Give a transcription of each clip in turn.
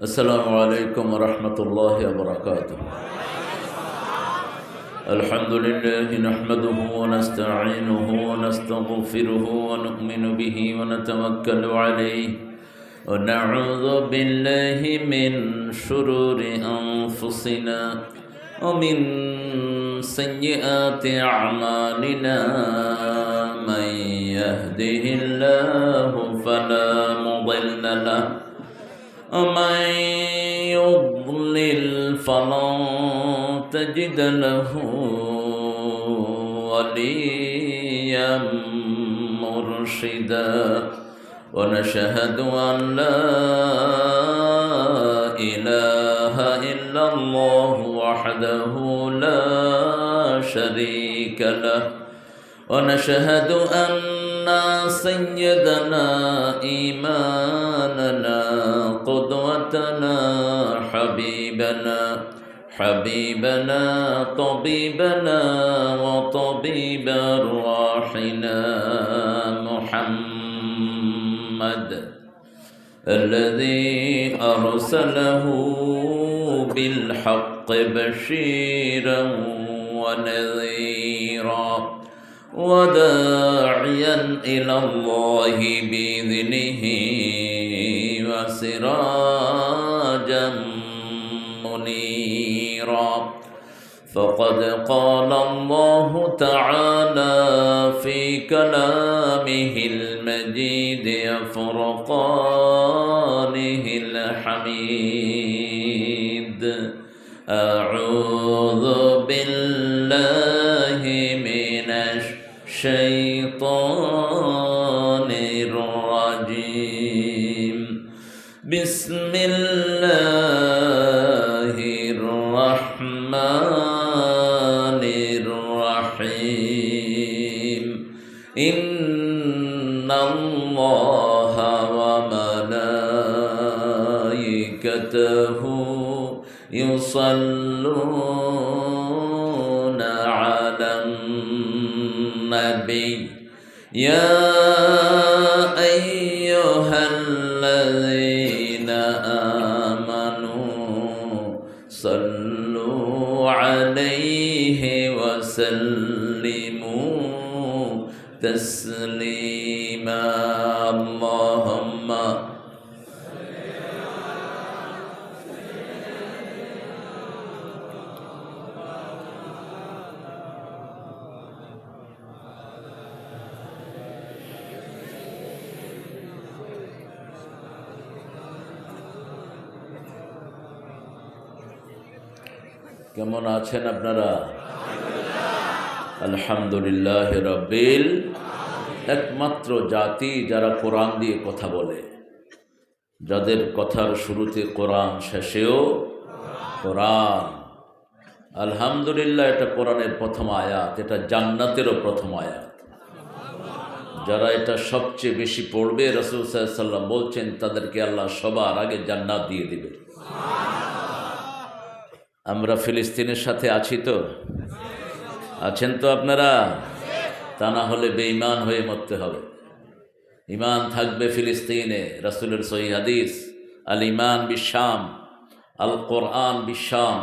अस्सलामु अलैकुम वरहमतुल्लाहि वबरकातुह। अल्हम्दुलिल्लाहि नहमदुहु व नस्तईनुहु व नस्तगफिरुहु व नु'मिनु बिहि व नतवक्कलु अलैहि व नऊज़ु बिल्लाहि मिन शुरूरि अनफुसिना व मिन सय्यिआति अअमालिना मन यहदिहिल्लाहु फला मुदिल्ल लहु ومن يضلل فلن تجد له وليا مرشدا ونشهد أن لا إله إلا الله وحده لا شريك له ونشهد أن سيدنا إمامنا قدوتنا حبيبنا طبيبنا وطبيب أرواحنا محمد الذي أرسله بالحق بشيرا ونذيرا وداعيا إلى الله بإذنه وسراجا منيرا فقد قال الله تعالى في كلامه المجيد وفرقانه الحميد أعوذ بالله من الشيطان الرجيم بسم الله الرحمن الرحيم إن الله وملائكته يصلون على النبي يا أيها الذين آمنوا صلوا عليه وسلموا تسليما اللهم কেমন আছেন আপনারা? আলহামদুলিল্লাহ রাব্বিল একমাত্র জাতি যারা কোরআন দিয়ে কথা বলে, যাদের কথার শুরুতে কোরআন, শেষেও কোরআন। আলহামদুলিল্লাহ, এটা কোরআনের প্রথম আয়াত, এটা জান্নাতেরও প্রথম আয়াত। যারা এটা সবচেয়ে বেশি পড়বে, রাসূল সাল্লাল্লাহু আলাইহি ওয়াসাল্লাম বলছেন তাদেরকে আল্লাহ সবার আগে জান্নাত দিয়ে দিবে। আমরা ফিলিস্তিনের সাথে আছি তো? আছেন তো আপনারা? তা না হলে বেঈমান হয়ে মরতে হবে। ঈমান থাকবে ফিলিস্তিনে। রাসূলের সহিহ হাদিস, আল ঈমান বিশ-শাম, আল কোরআন বিশ-শাম।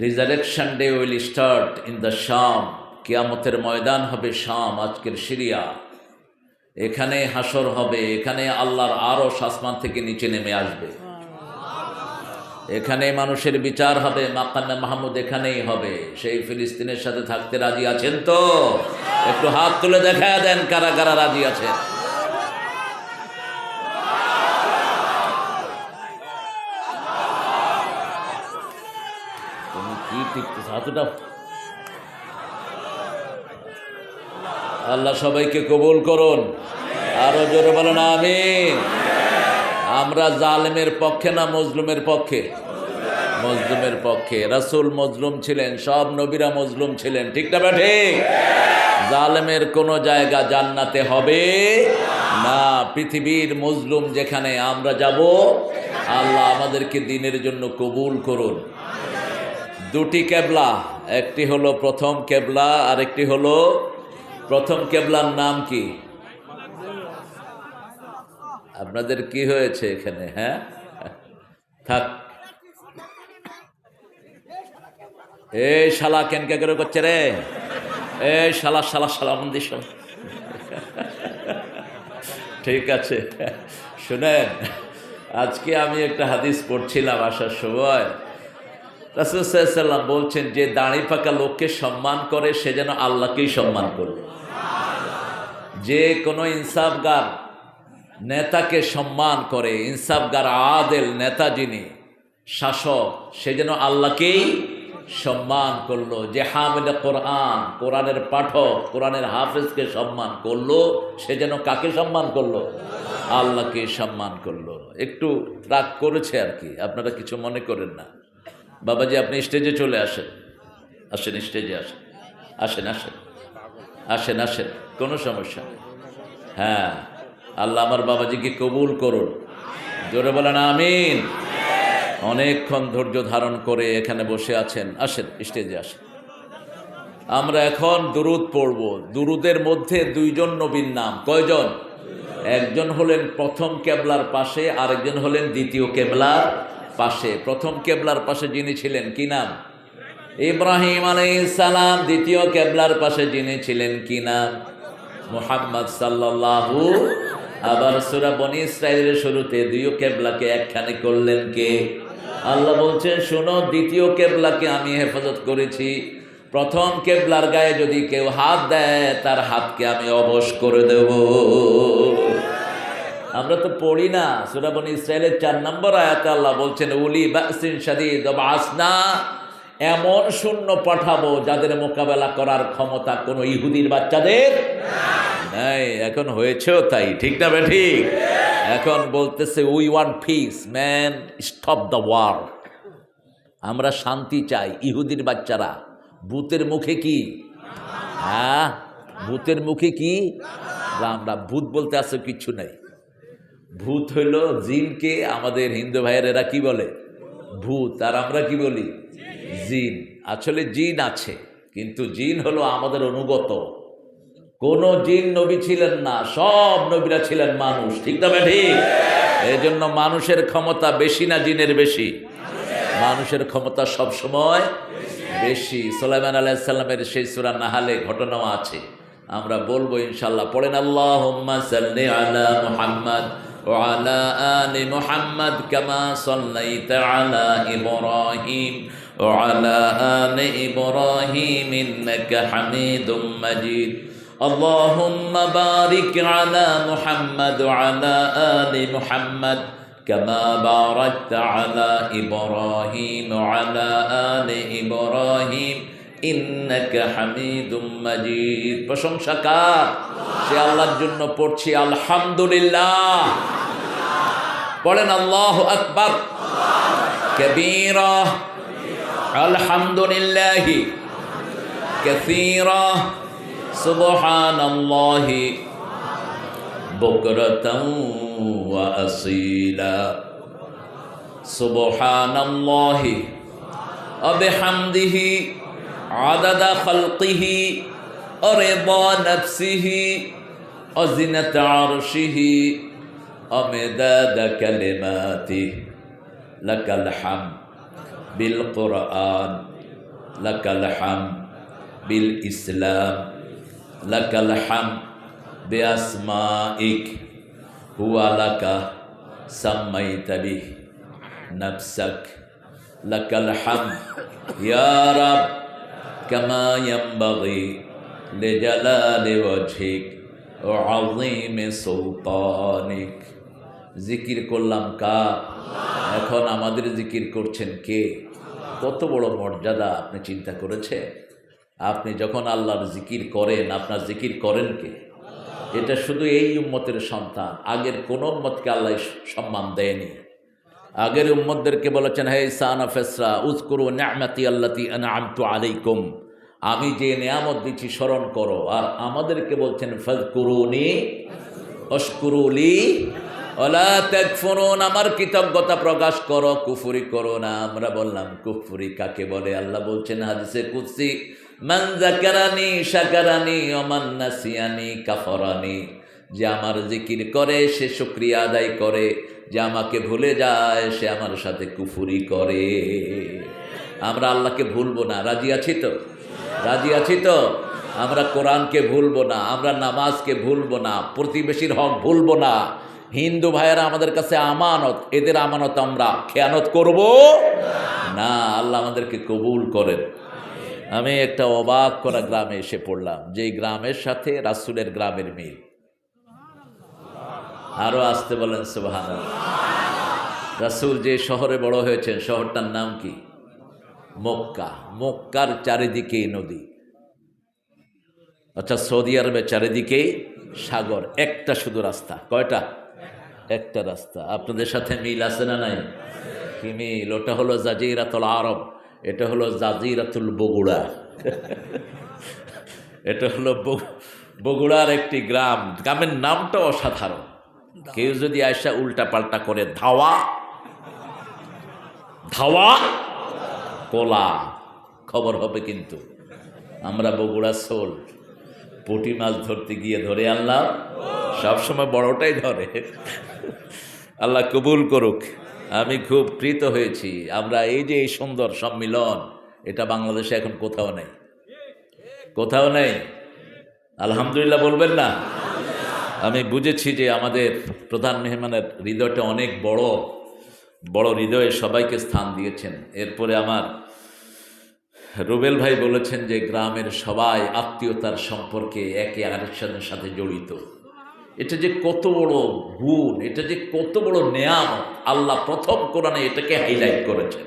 Resurrection day will start in the Sham. কিয়ামতের ময়দান হবে শাম, আজকের সিরিয়া। এখানে হাসর হবে, এখানে আল্লাহর আরশ আসমান থেকে নিচে নেমে আসবে। এখানে মানুষের বিচার হবে, মাকামে মাহমুদ এখানেই হবে। সেই ফিলিস্তিনের সাথে থাকতে রাজি আছেন তো? একটু হাত তুলে দেখায় দেন কারা কারা রাজি আছেন। তুমি কি টিকতেছ? হাতটা আল্লাহ সবাইকে কবুল করুন। আরো জোরে বলেন আমিন। আমরা জালেমের পক্ষে না মজলুমের পক্ষে? মজলুমের পক্ষে। রাসূল মজলুম ছিলেন, সব নবীরা মজলুম ছিলেন, ঠিক না ঠিক? জালেমের কোনো জায়গা জান্নাতে হবে না। পৃথিবীর মজলুম যেখানে, আমরা যাব। আল্লাহ আমাদেরকে দ্বীনের জন্য কবুল করুন। দুটি কেবলা, একটি হলো প্রথম কেবলা, আর একটি হলো প্রথম কেবলার নাম কি? আপনাদের কি হয়েছে এখানে? হ্যাঁ, থাক। এই শালা কেনকে করে করছে রে, এই শালা শালা শালা মন্দির সব। ঠিক আছে, শুনেন, আজকে আমি একটা হাদিস পড়ছিলাম আসার সময়। রাসূল সাল্লাল্লাহু আলাইহি ওয়াসাল্লাম বলছেন, যে দাড়ি পাকা লোককে সম্মান করে সে যেন আল্লাহকেই সম্মান করবে। যে কোনো ইনসাফগার নেতাকে সম্মান করে, ইনসাফগার আদেল নেতা যিনি শাসক, সে যেন আল্লাহকেই সম্মান করলো। যে হামিল কোরআন, কোরআনের পাঠক, কোরআনের হাফেজকে সম্মান করলো, সে যেন কাকে সম্মান করলো? আল্লাহকে সম্মান করলো। একটু রাগ করেছে আর কি, আপনারা কিছু মনে করেন না। বাবাজি আপনি স্টেজে চলে আসেন, আসেন স্টেজে আসেন, আসেন আসেন আসেন আসেন, কোনো সমস্যা নেই। হ্যাঁ, আল্লাহ আমার বাবাজিকে কবুল করুন, জোরে বলেন আমিন। অনেকক্ষণ ধৈর্য ধারণ করে এখানে বসে আছেন, আসেন স্টেজে আসেন। আমরা এখন দুরুদ পড়ব। দুরুদের মধ্যে দুইজন নবীর নাম। কয়জন? একজন হলেন প্রথম কেবলার পাশে, আরেকজন হলেন দ্বিতীয় কেবলার পাশে। প্রথম কেবলার পাশে যিনি ছিলেন কি নাম? ইব্রাহিম আলাইহিস সালাম। দ্বিতীয় কেবলার পাশে যিনি ছিলেন কি নাম? মুহাম্মদ সাল্লাল্লাহু। আবার সূরা বনী ইসরাঈলের শুরুতে দুই কেবলাকে একখানে করলেন কে? আল্লাহ বলছেন, শোনো, দ্বিতীয় কেবলাকে আমি হেফাজত করেছি। প্রথম কেবলার গায়ে যদি কেউ হাত দেয়, তার হাতকে আমি অবশ করে দেব। আমরা তো পড়ি না, সূরা বনী ইসরাঈলের 4 নম্বর আয়াতে আল্লাহ বলছেন, উলি বাসিন শাদীদ বাসনা, এমন সৈন্য পাঠাবো যাদের মোকাবেলা করার ক্ষমতা কোন ইহুদির বাচ্চাদের নাই। এখন হয়েছেও তাই, ঠিক না ঠিক? এখন বলতেছে, we want peace man, stop the war. আমরা শান্তি চাই। ইহুদির বাচ্চারা ভূতের মুখে কি? হ্যাঁ, ভূতের মুখে কি? আমরা ভূত বলতে আছে কিছু নাই। ভূত হইল জিনকে আমাদের হিন্দু ভাইয়েরা কি বলে? ভূত। আর আমরা কি বলি? জিন। আসলে জিন আছে, কিন্তু জিন হলো আমাদের অনুগত। কোন জিন নবী ছিলেন না, সব নবীরা ছিলেন মানুষ, ঠিক না ঠিক? এই জন্য মানুষের ক্ষমতা বেশি না জিনের বেশি? মানুষের ক্ষমতা সব সময় বেশি। সুলাইমান আলাইহিস সালামের সেই সূরা নাহালে ঘটনাও আছে, আমরা বলবো ইনশাআল্লাহ। পড়েন, আল্লাহুম্মা সাল্লি আলা মুহাম্মাদ ওয়া আলা আলি মুহাম্মাদ কামা সাল্লাইতা আলা ইব্রাহিম ওয়া আলা আলি ইব্রাহিম ইন্নাকা হামিদুম মাজিদ। আল্লাহুম্মা বারিক আলা মুহাম্মাদ ওয়া আলা আলি মুহাম্মাদ কামা বারাকতা আলা ইব্রাহিম ওয়া আলা আলি ইব্রাহিম ইন্নাকা হামিদুম মাজিদ। প্রশংসা কার? সে আল্লাহর জন্য পড়ছি আলহামদুলিল্লাহ। পড়েন আল্লাহু আকবার কাবীরা, আলহামদুলিল্লাহি কাসীরা, সুবহানাল্লাহি বুকরাতাও ওয়া আসীলা, সুবহানাল্লাহি ওয়া বিহামদিহি আদাদা খালকিহি ওয়া রিদা নাফসিহি ওয়া জিনাতা আরশিহি ওয়া মিদাদা কালিমাতিহি। লাকাল হামদ বিল কুরআন, লাকাল হামদ বিল ইসলাম, লাকাল হামদ বিআসমাইক হুয়া লাকা সাম্মাইতা বিহি নাফসাক, লাকাল হামদ ইয়া রাব কামা ইয়ানবাগি লিজালালি ওয়াজহিক ওয়া আযীমি সুলতানিক। জিকির করলাম কার? এখন আমাদের জিকির করছেন কে? কত বড় মর্যাদা আপনি চিন্তা করেছেন? আপনি যখন আল্লাহর জিকির করেন, আপনার জিকির করেন কে? এটা শুধু এই উম্মতের সন্তান, আগের কোন উম্মতকে আল্লাহ সম্মান দেয়নি। আগের উম্মতদেরকে বলেছেন, হে সানা ফেসরা উযকুরু নি'মাতি আল্লাতী আন'আমতু আলাইকুম, আমি যে নিয়ামত দিচ্ছি স্মরণ করো। আর আমাদেরকে বলছেন ফাযকুরুনি ওয়াশকুরুলি ওয়ালা তাকফুরুন, আমার কৃতজ্ঞতা প্রকাশ করো, কুফরি করো না। আমরা বললাম কুফরি কাকে বলে? আল্লাহ বলছেন হাদিসে কুদসি, মান যাকারানি শাকারানি ওয়া মান নাসিয়ানি কাফারানি, যে আমার জিকির করে সে শুকরিয়া আদায় করে, যে আমাকে ভুলে যায় সে আমার সাথে কুফুরি করে। আমরা আল্লাহকে ভুলবো না, রাজি আছি তো? রাজি আছি তো? আমরা কোরআনকে ভুলবো না, আমরা নামাজকে ভুলবো না, প্রতিবেশীর হক ভুলবো না। হিন্দু ভাইয়েরা আমাদের কাছে আমানত, এদের আমানত আমরা খেয়ানত করব না। আল্লাহ আমাদেরকে কবুল করেন। আমি একটা অবাক করা গ্রামে এসে পড়লাম, যেই গ্রামের সাথে রাসূলের গ্রামের মিল। আরো আসতে বলেন সুবহানাল্লাহ। রাসূল যে শহরে বড় হয়েছেন, শহরটার নাম কি? মক্কা। মক্কার চারিদিকেই নদী। আচ্ছা, সৌদি আরবের চারিদিকেই সাগর, একটা শুধু রাস্তা। কয়টা? একটা রাস্তা। আপনাদের সাথে মিল আছে না নাই? কি মিল? ওটা হলো জাজিরাতুল আরব, এটা হলো জাজিরাতুল বগুড়া। এটা হলো বগুড়ার একটি গ্রাম। গ্রামের নামটা অসাধারণ। কেউ যদি আয়সা উল্টা পাল্টা করে ধাওয়া ধাওয়া কোলা, খবর হবে কিন্তু। আমরা বগুড়া সোল, পুঁটি মাছ ধরতে গিয়ে ধরে আনলাম, সবসময় বড়টাই ধরে। আল্লাহ কবুল করুক। আমি খুব প্রীত হয়েছি। আমরা এই যে এই সুন্দর সম্মিলন, এটা বাংলাদেশে এখন কোথাও নেই, কোথাও নেই। আলহামদুলিল্লাহ বলবেন না? আমি বুঝেছি যে আমাদের প্রধান মেহমানের হৃদয়টা অনেক বড়, বড় হৃদয়ে সবাইকে স্থান দিয়েছেন। এরপরে আমার রুবেল ভাই বলেছেন যে গ্রামের সবাই আত্মীয়তার সম্পর্কে একে আরেকজনের সাথে জড়িত। এটা যে কত বড় গুণ, এটা যে কত বড় নেয়ামত। আল্লাহ প্রথম কোরআনে এটাকে হাইলাইট করেছেন।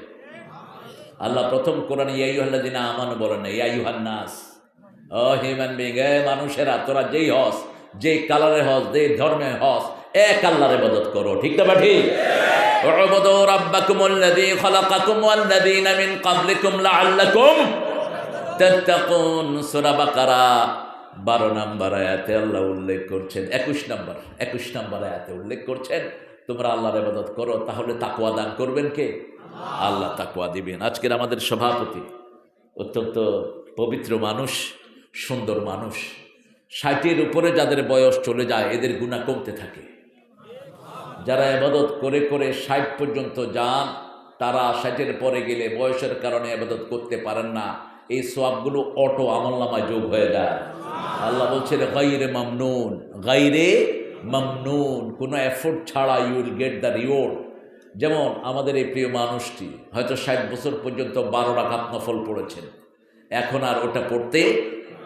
আল্লাহ প্রথম কোরআনে ইয়া আইয়ুহাল্লাযিনা আমানু বলেন না, ইয়া আইয়ুহান নাস, ও হিউম্যান বিং, এ মানুষেরা, তোরা যেই হস, যে কালারে হস, যে ধর্মে হস, এক আল্লাহর ইবাদত করো। ঠিক না বা ঠিক? উবুদু রাব্বাকুমুল্লাযী খালাকাকুম ওয়াল্লাযীনা মিন ক্বাবলিকুম লাআল্লাকুম তাত্তাকুন। সূরা বাকারা 12 নম্বর আয়াতে আল্লাহ উল্লেখ করছেন, 21 নম্বর আয়াতে উল্লেখ করছেন, তোমরা আল্লাহর ইবাদত করো, তাহলে তাকওয়া দান করবেন কে? আল্লাহ তাকওয়া দিবেন। আজকের আমাদের সভাপতি অত্যন্ত পবিত্র মানুষ, সুন্দর মানুষ। 60-এর উপরে যাদের বয়স চলে যায় এদের গুনাহ কমতে থাকে। যারা ইবাদত করে করে 60 পর্যন্ত যান, তারা 60-এর পরে গেলে বয়সের কারণে ইবাদত করতে পারেন না, এই সওয়াবগুলো অটো আমলনামায় যোগ হয়ে যায়। আল্লাহ বলছেন গায়রে মামনুন, গায়রে মামনুন, কোনো এফোর্ট ছাড়া you will get the reward. যেমন আমাদের এই প্রিয় মানুষটি হয়তো 60 বছর পর্যন্ত 12 রাকাত নফল পড়েছেন, এখন আর ওটা পড়তে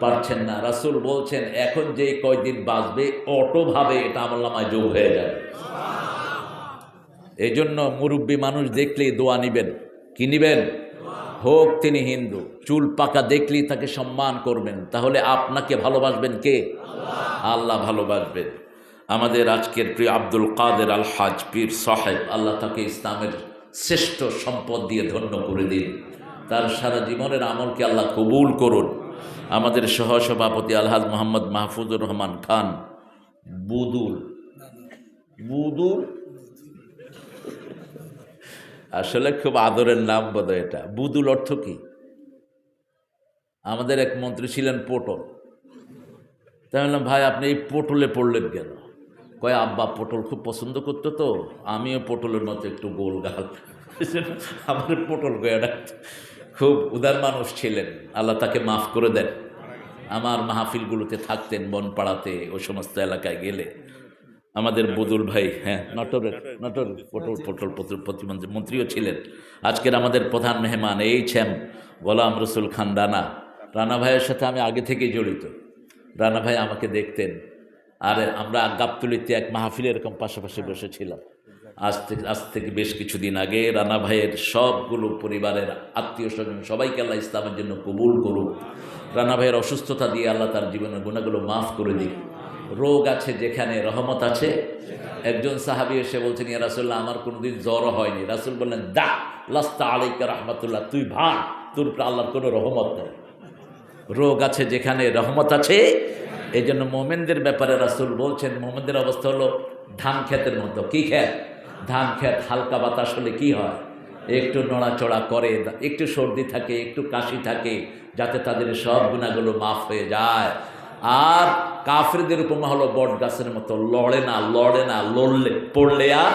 পারছেন না। রাসূল বলছেন এখন যে কয়দিন বাঁচবে অটোভাবে এটা আমলনামায় যোগ হয়ে যাবে। এই জন্য মুরব্বী মানুষ দেখলেই দোয়া নিবেন। কি নিবেন? হোক তিনি হিন্দু, চুল পাকা দেখলেই তাকে সম্মান করবেন, তাহলে আপনাকে ভালোবাসবেন কে? আল্লাহ ভালোবাসবেন। আমাদের আজকের প্রিয় আব্দুল কাদের আল হাজ পীর সাহেব, আল্লাহ তাকে ইসলামের শ্রেষ্ঠ সম্পদ দিয়ে ধন্য করে দিন। তার সারা জীবনের আমলকে আল্লাহ কবুল করুন। আমাদের সহসভাপতি আলহাজ মোহাম্মদ মাহফুজুর রহমান খান বুদুল, বুদুল আসলে খুব আদরের নাম বোধহয় এটা। বুদুল অর্থ কি? আমাদের এক মন্ত্রী ছিলেন পটল। তাই বললাম ভাই আপনি এই পটলে পড়লেন কেন? কয় আব্বা পটল খুব পছন্দ করতো, তো আমিও পটলের মতো একটু গোল গাল, আমার পটল গয়াটা। খুব উদার মানুষ ছিলেন, আল্লাহ তাকে মাফ করে দেন। আমার মাহফিলগুলোতে থাকতেন, বনপাড়াতে, ওই সমস্ত এলাকায় গেলে। আমাদের বদুল ভাই, হ্যাঁ নাটোরের পটল প্রতিমন্ত্রী, মন্ত্রীও ছিলেন। আজকের আমাদের প্রধান মেহমান এইচএম গোলাম রসুল খান রানা। রানা ভাইয়ের সাথে আমি আগে থেকেই জড়িত। রানা ভাই আমাকে দেখতেন, আর আমরা গাবতলীতে এক মাহফিলে এরকম পাশাপাশি বসেছিলাম। আজ থেকে বেশ কিছুদিন আগে রানা ভাইয়ের সবগুলো পরিবারের আত্মীয় স্বজন সবাইকে আল্লাহ ইসলামের জন্য কবুল করুক। রানা ভাইয়ের অসুস্থতা দিয়ে আল্লাহ তার জীবনের গুণাগুলো মাফ করে দিক। রোগ আছে যেখানে রহমত আছে। একজন সাহাবী এসে বলছেন ইয়া রাসূলুল্লাহ আমার কোনোদিন জ্বর হয়নি। রাসূল বললেন দা লাস্তা আলাইকা রাহমাতুল্লাহ, তুই ভাগ, তোর উপর আল্লাহর কোনো রহমত নেই। রোগ আছে যেখানে রহমত আছে। এই জন্য মোমেনদের ব্যাপারে রাসূল বলছেন মোমেনদের অবস্থা হলো ধান ক্ষেতের মতো। কি ক্ষেত? ধান ক্ষেত। হালকা বাতাস হলে কি হয়? একটু নড়াচড়া করে, একটু সর্দি থাকে, একটু কাশি থাকে, যাতে তাদের সব গুনাহগুলো মাফ হয়ে যায়। আর কাফেরদের উপমা হলো বট গাছের মতো, লড়ে না, লড়লে পড়লে আর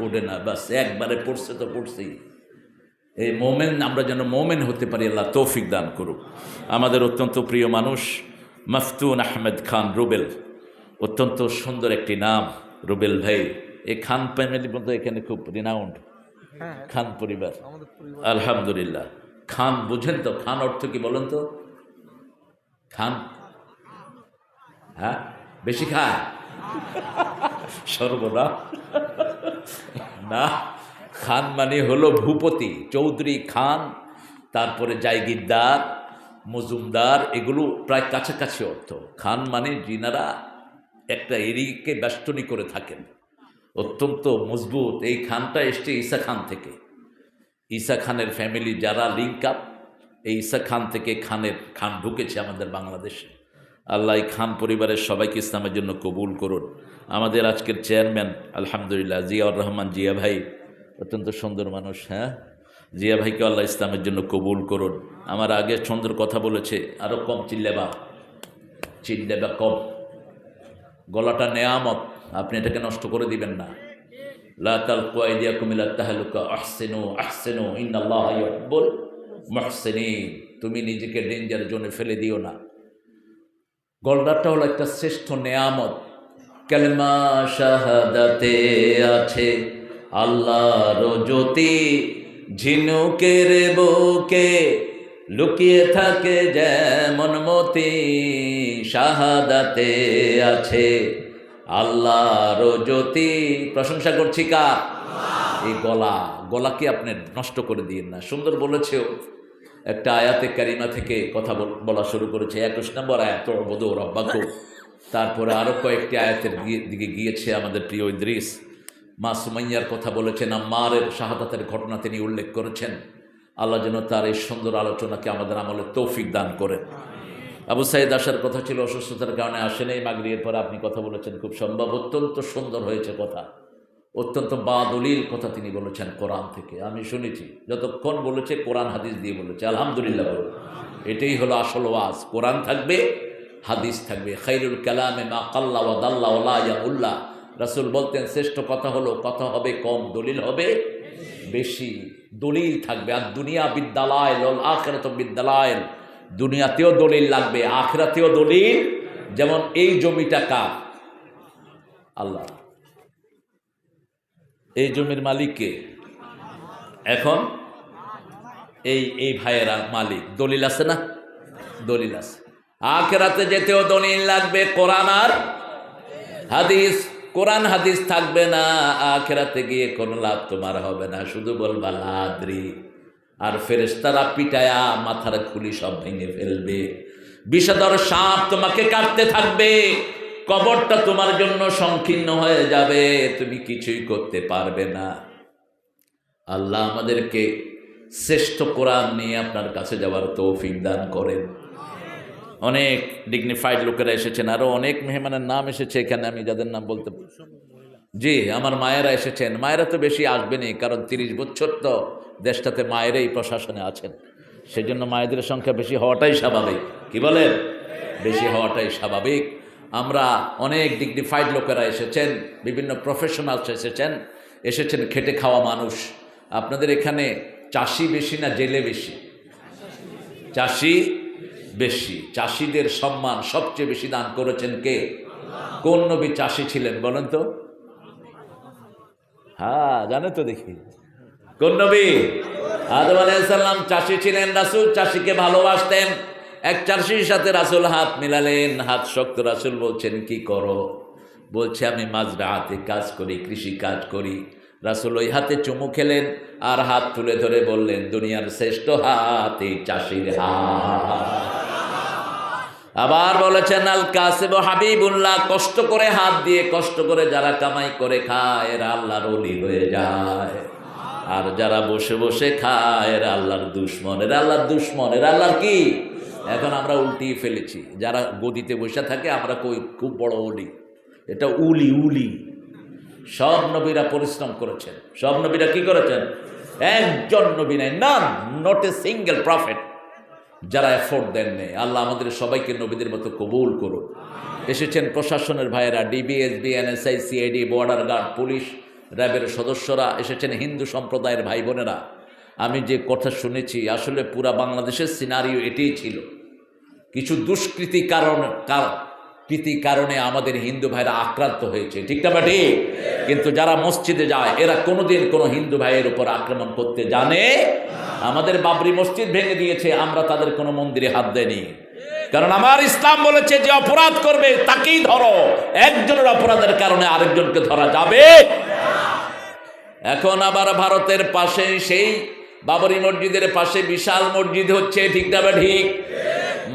ওঠে না, বাস একবারে পড়ছে তো পড়ছেই। এই মোমেন, আমরা যেন মোমেন হতে পারি, আল্লাহ তৌফিক দান করুক। আমাদের অত্যন্ত প্রিয় মানুষ মাফতুন আহমেদ খান রুবেল, অত্যন্ত সুন্দর একটি নাম রুবেল ভাই। এই খান ফ্যামিলি মধ্যে এখানে খুব রিনাউন্ড খান পরিবার, আলহামদুলিল্লাহ। খান বুঝেন তো? খান অর্থ কি বলেন তো? খান, হ্যাঁ, বেশি খায় সর্বনা না, খান মানে হলো ভূপতি, চৌধুরী খান, তারপরে জায়গিরদার, মজুমদার, এগুলো প্রায় কাছাকাছি অর্থ। খান মানে যিনারা একটা এরিয়াকে বেষ্টনী করে থাকেন, অত্যন্ত মজবুত। এই খানটা এসছে ঈসা খান থেকে। ঈসা খানের ফ্যামিলি যারা লিঙ্ক আপ, এই ঈসা খান থেকে খান ঢুকেছে আমাদের বাংলাদেশে। আল্লাহ এই খান পরিবারের সবাইকে ইসলামের জন্য কবুল করুন। আমাদের আজকের চেয়ারম্যান আলহামদুলিল্লাহ জিয়াউর রহমান জিয়া ভাই, অত্যন্ত সুন্দর মানুষ। হ্যাঁ, জিয়া ভাইকে আল্লাহ ইসলামের জন্য কবুল করুন। আমার আগে সুন্দর কথা বলেছে, আরও কম চিল্লেবা কম, গলাটা নেয়ামত, আপনি এটাকে নষ্ট করে দিবেন না। লা তালকু আইদিয়াকুম ইলা তাহলুকা আহসিনু আহসিনু ইন্নাল্লাহা ইউহিব্বুল মুহসিনিন। তুমি নিজেকে ডেঞ্জার জোনে ফেলে দিও না। গলাটা হলো একটা শ্রেষ্ঠ নেয়ামত। কালেমা শাহাদাতে আছে আল্লাহর জ্যোতি, ঝিনুকের বুকে লুকিয়ে থাকে যেমন মতি। শাহাদাতে আছে আল্লাহর জ্যোতি। প্রশংসা করছি কার? এই গলাকে আপনি নষ্ট করে দিন না। সুন্দর বলেছেও, একটা আয়াতে কারিমা থেকে কথা বলা শুরু করেছে, 21 নম্বর আয়াত উবুদু রাব্বাকুম। তারপরে আরও কয়েকটি আয়াতের দিকে গিয়েছে আমাদের প্রিয় ইদ্রিস। মা সুমাইয়ার কথা বলেছেন, আম্মারের শাহাদাতের ঘটনা তিনি উল্লেখ করেছেন। আল্লাহ যেন তার এই সুন্দর আলোচনাকে আমাদের আমলে তৌফিক দান করেন। আবু সাইদ আসার কথা ছিল, অসুস্থতার কারণে আসেন। এই মাগরিবের পরে আপনি কথা বলেছেন, খুব সম্ভব। অত্যন্ত সুন্দর হয়েছে কথা, অত্যন্ত বাদলিল কথা তিনি বলেছেন কোরআন থেকে। আমি শুনেছি, যতক্ষণ বলেছে কোরআন হাদিস দিয়ে বলেছে, আলহামদুলিল্লাহ বলুন। এটাই হলো আসল ওয়াজ। কোরআন থাকবে, হাদিস থাকবে। খাইরুল কালামে মা কাল্লা ওয়া দাল্লা ওয়া লা ইয়াউল্লাহ। রাসূল বলতেন, শ্রেষ্ঠ কথা হলো কথা হবে কম, দলিল হবে বেশি। দলিল থাকবে। আর দুনিয়া বিদ্যালয় ওয়াল আখিরাতু বিদ্যালয়, দুনিয়াতেও দলিল লাগবে, আখিরাতেও দলিল। যেমন এই জমিটা কার? আল্লাহ। এই জমির মালিক কে? এখন এই ভাইয়েরা মালিক। দলিল আছে না? দলিল আছে। আখিরাতে যেতেও দলিল লাগবে, কোরআন আর হাদিস। কোরআন হাদিস থাকবে না, আখিরাতে গিয়ে কোনো লাভ তোমার হবে না। শুধু বলবা লা আদরি, আর ফেরেশতারা পিটায়া মাথার খুলি সব ভেঙে ফেলবে। বিষধর সাপ তোমাকে কাটতে থাকবে। কবরটা তোমার জন্য সংকীর্ণ হয়ে যাবে, তুমি কিছুই করতে পারবে না। আল্লাহ আমাদেরকে শ্রেষ্ঠ কোরআন নিয়ে আপনার কাছে যাওয়ার তৌফিক দান করেন। অনেক ডিগনিফাইড লোকেরা এসেছেন, আরও অনেক মেহমানের নাম এসেছে এখানে, আমি যাদের নাম বলতে, জি আমার মায়েরা এসেছেন। মায়েরা তো বেশি আসবেনই, কারণ 30 বছর তো দেশটাতে মায়েরাই প্রশাসনে আছেন। সেজন্য মায়েদের সংখ্যা বেশি হওয়াটাই স্বাভাবিক। কি বলেন? বেশি হওয়াটাই স্বাভাবিক। আমরা অনেক ডিগনিফাইড লোকেরা এসেছেন, বিভিন্ন প্রফেশনালস এসেছেন খেটে খাওয়া মানুষ। আপনাদের এখানে চাষি বেশি না জেলে বেশি? চাষি বেশি। চাষিদের সম্মান সবচেয়ে বেশি দান করেছেন কে? কোন নবী চাষি ছিলেন বলেন তো? হ্যাঁ জানে তো, দেখি কোন নবী? আদম আলাইহিস সালাম চাষি ছিলেন। রাসূল চাষিকে ভালোবাসতেন। এক চাষির সাথে রাসূল হাত মিলালেন, হাত শক্ত। রাসূল বলছেন, কি করো? বলছে, আমি মাজরাতে কাজ করি, কৃষি কাজ করি। রাসূল ওই হাতে চুমু খেলেন আর হাত তুলে ধরে বললেন, দুনিয়ার শ্রেষ্ঠ হাত এই চাষির হাত। আবার বলেছেন, আল কাসিব হাবিবুল্লাহ, কষ্ট করে হাত দিয়ে, কষ্ট করে যারা কামাই করে খায় এরা আল্লাহর ওলি হয়ে যায়। আর যারা বসে বসে খায় এরা আল্লাহর দুশমন। এরা আল্লাহর দুশমন, এরা আল্লাহর কি? এখন আমরা উল্টিয়ে ফেলেছি। যারা গদিতে বসে থাকে আমরা কই খুব বড় ওলি, এটা উলি। সব নবীরা পরিশ্রম করেছেন। সব নবীরা কি করেছেন? একজন নবী নাই, নট এ সিঙ্গেল প্রফেট যারা এফোর্ট দেননি। আল্লাহ আমাদের সবাইকে নবীদের মতো কবুল করুন। এসেছেন প্রশাসনের ভাইয়েরা, DB, SB, NSI, CID, border guard, police, র্যাবের সদস্যরা এসেছেন, হিন্দু সম্প্রদায়ের ভাই বোনেরা। আমি যে কথা শুনেছি আসলে পুরা বাংলাদেশের সিনারিও এটাই ছিল। কিছু দুষ্কৃতি কারণে আমাদের হিন্দু ভাইরা আক্রান্ত হয়েছে, ঠিক না বাটি? কিন্তু যারা মসজিদে যায় এরা কোনোদিন কোনো হিন্দু ভাইয়ের উপর আক্রমণ করতে জানে। আমাদের বাবরি মসজিদ ভেঙে দিয়েছে, আমরা তাদের কোনো মন্দিরে হাত দেয়নি, কারণ আমার ইসলাম বলেছে যে অপরাধ করবে তাকেই ধরো, একজনের অপরাধের কারণে আরেকজনকে ধরা যাবে। এখন আবার ভারতের পাশে সেই বাবরি মসজিদের পাশে বিশাল মসজিদ হচ্ছে, ঠিক না বা ঠিক?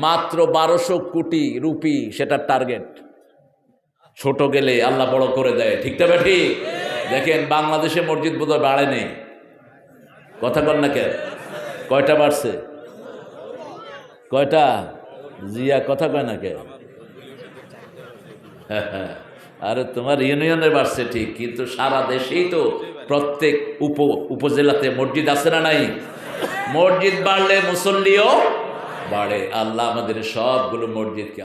মাত্র 1200 কোটি রুপি সেটার টার্গেট। ছোট গেলে আল্লাহ বড় করে দেয়, ঠিক না বা ঠিক? দেখেন বাংলাদেশে মসজিদ বোধহয় বাড়ে নেই, কথা বল না কেন? কয়টা বাড়ছে? কয়টা? জিয়া কথা কয় না কে? আরে তোমার ইউনিয়নে বাড়ছে ঠিক, কিন্তু সারা দেশেই তো প্রত্যেক উপজেলাতে মসজিদ আছে না নাই? মসজিদ বাড়লে মুসল্লিও বাড়ে। আল্লাহ আমাদের সবগুলো মসজিদকে